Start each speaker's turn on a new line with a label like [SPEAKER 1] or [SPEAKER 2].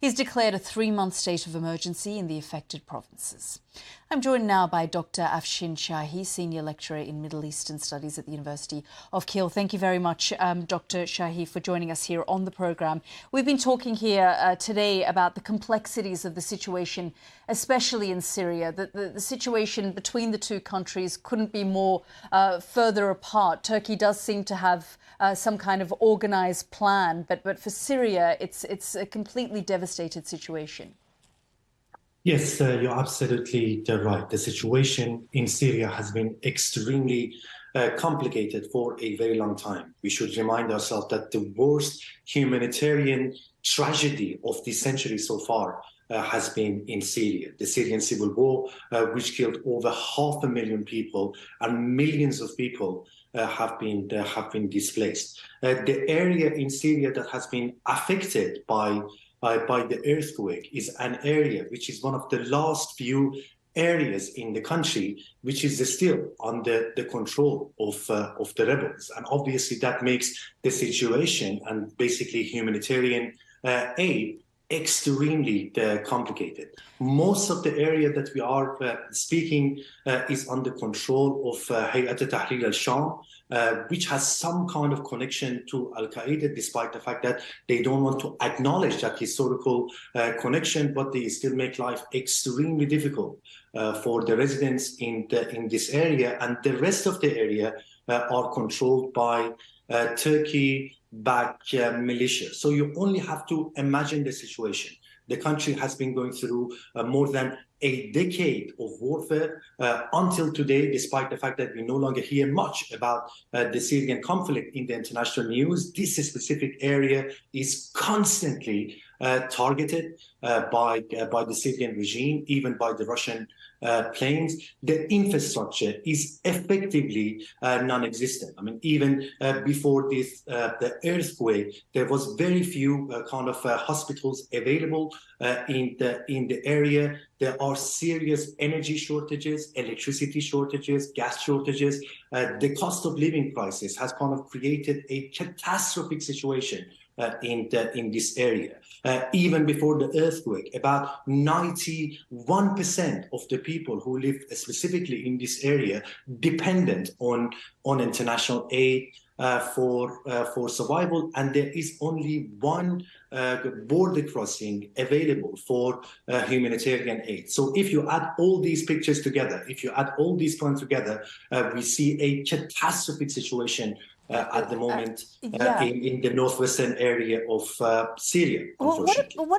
[SPEAKER 1] He's declared a 3-month state of emergency in the affected provinces. I'm joined now by Dr. Afshin Shahi, Senior Lecturer in Middle Eastern Studies at the University of Keele. Thank you very much, Dr. Shahi, for joining us here on the programme. We've been talking here today about the complexities of the situation, especially in Syria. The situation between the two countries couldn't be more further apart. Turkey does seem to have some kind of organised plan, but for Syria, it's a completely devastated situation.
[SPEAKER 2] Yes, you're absolutely right. The situation in Syria has been extremely complicated for a very long time. We should remind ourselves that the worst humanitarian tragedy of this century so far has been in Syria. The Syrian civil war, which killed over 500,000 people, and millions of people have been displaced. The area in Syria that has been affected by the earthquake is an area which is one of the last few areas in the country which is still under the control of the rebels. And obviously that makes the situation and basically humanitarian aid extremely complicated. Most of the area that we are speaking is under control of Hayat Tahrir al-Sham, which has some kind of connection to Al-Qaeda, despite the fact that they don't want to acknowledge that historical connection, but they still make life extremely difficult for the residents in this area. And the rest of the area are controlled by Turkey-backed militia. So you only have to imagine the situation. The country has been going through more than a decade of warfare until today, despite the fact that we no longer hear much about the Syrian conflict in the international news. This specific area is constantly targeted by the Syrian regime, even by the Russian planes. The infrastructure is effectively non-existent. I mean, even before the earthquake, there was very few kind of hospitals available in the area. There are serious energy shortages, electricity shortages, gas shortages. The cost of living crisis has kind of created a catastrophic situation in this area. Even before the earthquake, about 91% of the people who live specifically in this area dependent on international aid for survival, and there is only one border crossing available for humanitarian aid. So if you add all these pictures together, if you add all these points together, we see a catastrophic situation at the moment in the northwestern area of Syria, unfortunately.
[SPEAKER 1] What